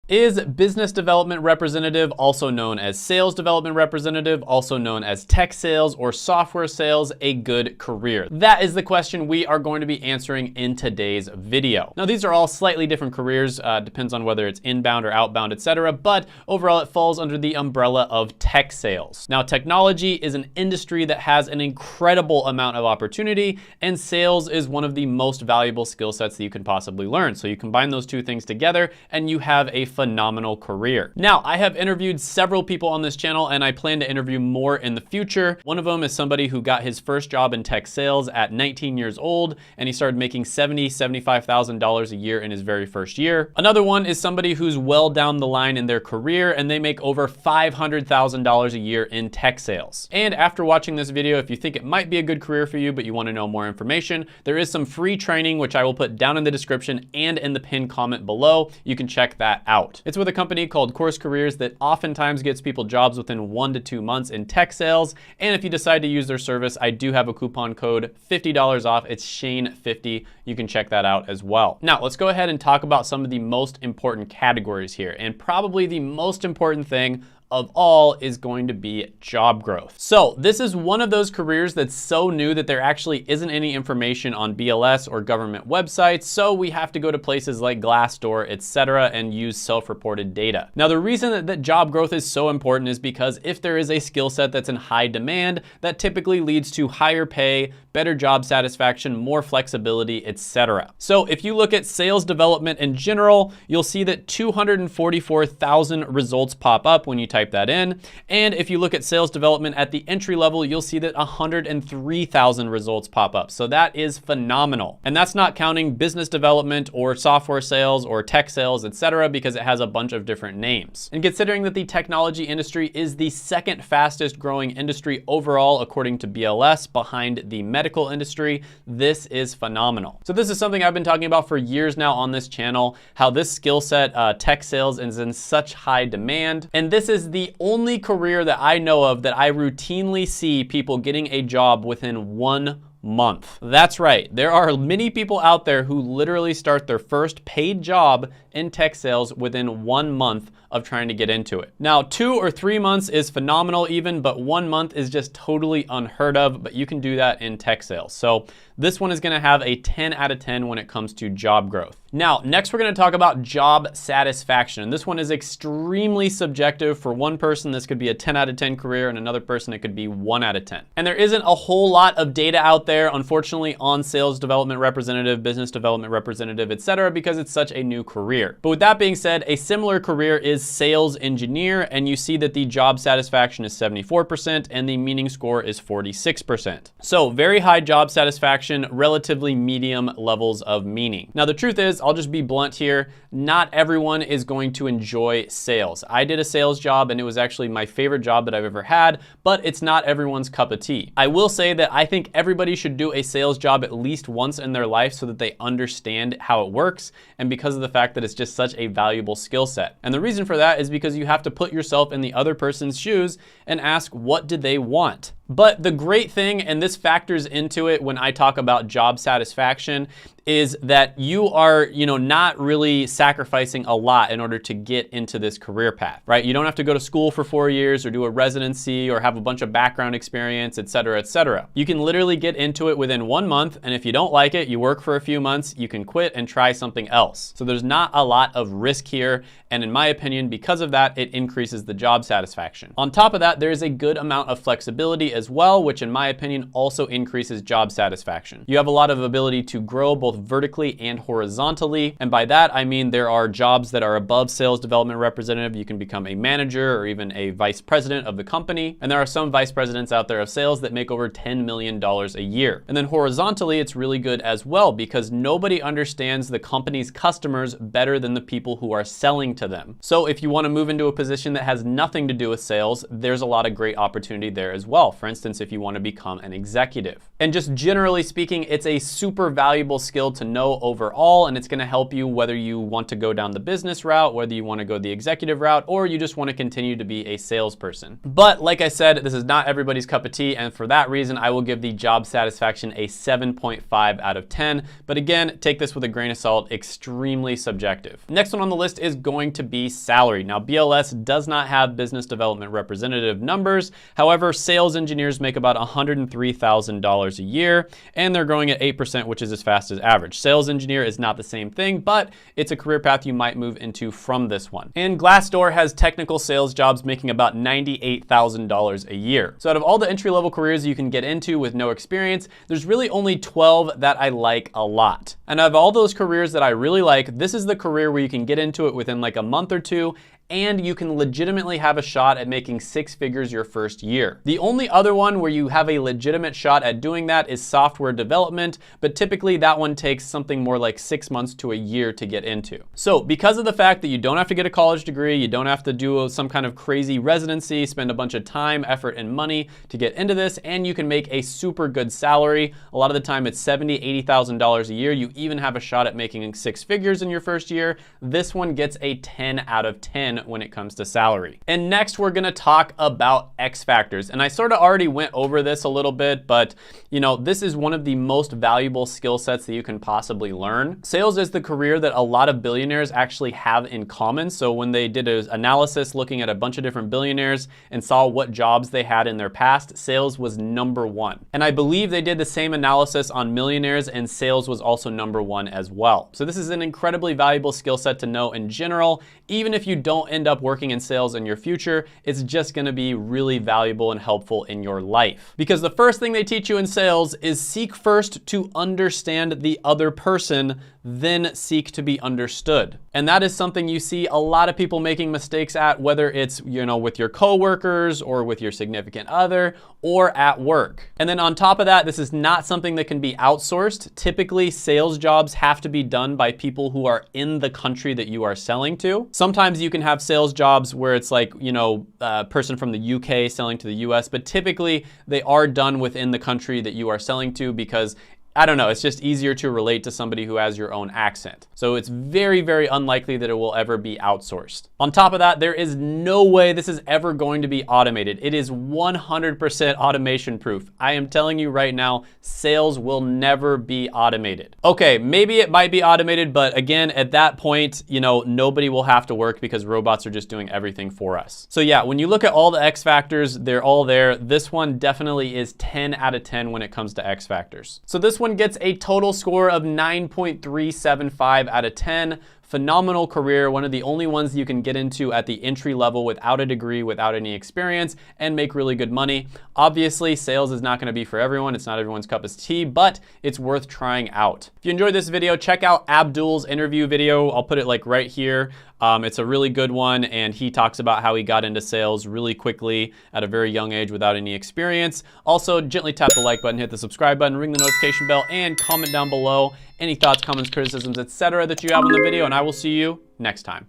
Is business development representative, also known as sales development representative, also known as tech sales or software sales, a good career? That is the question we are going to be answering in today's video. Now, these are all slightly different careers, depends on whether it's inbound or outbound, etc. But overall, it falls under the umbrella of tech sales. Now, technology is an industry that has an incredible amount of opportunity, and sales is one of the most valuable skill sets that you can possibly learn. So you combine those two things together and you have a phenomenal career. Now, I have interviewed several people on this channel and I plan to interview more in the future. One of them is somebody who got his first job in tech sales at 19 years old and he started making $75,000 a year in his very first year. Another one is somebody who's well down the line in their career and they make over $500,000 a year in tech sales. And after watching this video, if you think it might be a good career for you, but you want to know more information, there is some free training, which I will put down in the description and in the pinned comment below. You can check that out. It's with a company called Course Careers that oftentimes gets people jobs within 1 to 2 months in tech sales. And if you decide to use their service, I do have a coupon code, $50 off. It's Shane50. You can check that out as well. Now, let's go ahead and talk about some of the most important categories here. And probably the most important thing of all is going to be job growth. So this is one of those careers that's so new that there actually isn't any information on BLS or government websites. So we have to go to places like Glassdoor, etc., and use self-reported data. Now, the reason that job growth is so important is because if there is a skill set that's in high demand, that typically leads to higher pay, better job satisfaction, more flexibility, etc. So if you look at sales development in general, you'll see that 244,000 results pop up when you type that in. And if you look at sales development at the entry level, you'll see that 103,000 results pop up. So that is phenomenal. And that's not counting business development or software sales or tech sales, etc., because it has a bunch of different names. And considering that the technology industry is the second fastest growing industry overall, according to BLS, behind the medical industry, this is phenomenal. So this is something I've been talking about for years now on this channel, how this skill set, tech sales, is in such high demand. And this is the only career that I know of that I routinely see people getting a job within 1 month. That's right. There are many people out there who literally start their first paid job in tech sales within 1 month of trying to get into it. Now, 2 or 3 months is phenomenal even, but 1 month is just totally unheard of, but you can do that in tech sales. So this one is gonna have a 10 out of 10 when it comes to job growth. Now, next we're gonna talk about job satisfaction. And this one is extremely subjective. For one person, this could be a 10 out of 10 career, and another person, it could be 1 out of 10. And there isn't a whole lot of data out there, unfortunately, on sales development representative, business development representative, etc., because it's such a new career. But with that being said, a similar career is sales engineer, and you see that the job satisfaction is 74% and the meaning score is 46%. So very high job satisfaction, relatively medium levels of meaning. Now, the truth is, I'll just be blunt here, not everyone is going to enjoy sales. I did a sales job and it was actually my favorite job that I've ever had, but it's not everyone's cup of tea. I will say that I think everybody should do a sales job at least once in their life so that they understand how it works, and because of the fact that it's just such a valuable skill set. And the reason for that is because you have to put yourself in the other person's shoes and ask, what did they want? But the great thing, and this factors into it when I talk about job satisfaction, is that you are, not really sacrificing a lot in order to get into this career path, right? You don't have to go to school for 4 years or do a residency or have a bunch of background experience, et cetera, et cetera. You can literally get into it within 1 month, and if you don't like it, you work for a few months, you can quit and try something else. So there's not a lot of risk here, and in my opinion, because of that, it increases the job satisfaction. On top of that, there is a good amount of flexibility as well, which in my opinion also increases job satisfaction. You have a lot of ability to grow both vertically and horizontally, and by that I mean there are jobs that are above sales development representative. You can become a manager or even a vice president of the company, and there are some vice presidents out there of sales that make over $10 million a year. And then horizontally, it's really good as well because nobody understands the company's customers better than the people who are selling to them. So if you want to move into a position that has nothing to do with sales, there's a lot of great opportunity there as well. For instance, if you want to become an executive. And just generally speaking, it's a super valuable skill to know overall, and it's going to help you whether you want to go down the business route, whether you want to go the executive route, or you just want to continue to be a salesperson. But like I said, this is not everybody's cup of tea, and for that reason, I will give the job satisfaction a 7.5 out of 10. But again, take this with a grain of salt, extremely subjective. Next one on the list is going to be salary. Now, BLS does not have business development representative numbers. However, sales engineers make about $103,000 a year, and they're growing at 8%, which is as fast as average. Sales engineer is not the same thing, but it's a career path you might move into from this one. And Glassdoor has technical sales jobs making about $98,000 a year. So out of all the entry-level careers you can get into with no experience, there's really only 12 that I like a lot. And of all those careers that I really like, this is the career where you can get into it within like a month or two, and you can legitimately have a shot at making 6 figures your first year. The only other one where you have a legitimate shot at doing that is software development, but typically that one takes something more like 6 months to a year to get into. So because of the fact that you don't have to get a college degree, you don't have to do some kind of crazy residency, spend a bunch of time, effort, and money to get into this, and you can make a super good salary. A lot of the time it's $70,000, $80,000 a year. You even have a shot at making 6 figures in your first year. This one gets a 10 out of 10 when it comes to salary. And next we're gonna talk about X factors. And I sort of already went over this a little bit, but you know, this is one of the most valuable skill sets that you can possibly learn. Sales is the career that a lot of billionaires actually have in common. So when they did an analysis looking at a bunch of different billionaires and saw what jobs they had in their past, sales was #1. And I believe they did the same analysis on millionaires, and sales was also #1 as well. So this is an incredibly valuable skill set to know in general. Even if you don't end up working in sales in your future, it's just gonna be really valuable and helpful in your life. Because the first thing they teach you in sales is seek first to understand the other person, then seek to be understood. And that is something you see a lot of people making mistakes at, whether it's, you know, with your coworkers or with your significant other or at work. And then on top of that, this is not something that can be outsourced. Typically, sales jobs have to be done by people who are in the country that you are selling to. Sometimes you can have sales jobs where it's like, you know, a person from the UK selling to the US, but typically they are done within the country that you are selling to because I don't know, it's just easier to relate to somebody who has your own accent. So it's very, very unlikely that it will ever be outsourced. On top of that, there is no way this is ever going to be automated. It is 100% automation proof. I am telling you right now, sales will never be automated. Okay, maybe it might be automated, but again, at that point, you know, nobody will have to work because robots are just doing everything for us. So yeah, when you look at all the X factors, they're all there. This one definitely is 10 out of 10 when it comes to X factors. So this one gets a total score of 9.375 out of 10. Phenomenal career, one of the only ones you can get into at the entry level without a degree, without any experience, and make really good money. Obviously, sales is not gonna be for everyone. It's not everyone's cup of tea, but it's worth trying out. If you enjoyed this video, check out Abdul's interview video. I'll put it like right here. It's a really good one, and he talks about how he got into sales really quickly at a very young age without any experience. Also, gently tap the like button, hit the subscribe button, ring the notification bell, and comment down below any thoughts, comments, criticisms, etc. that you have on the video, and I will see you next time.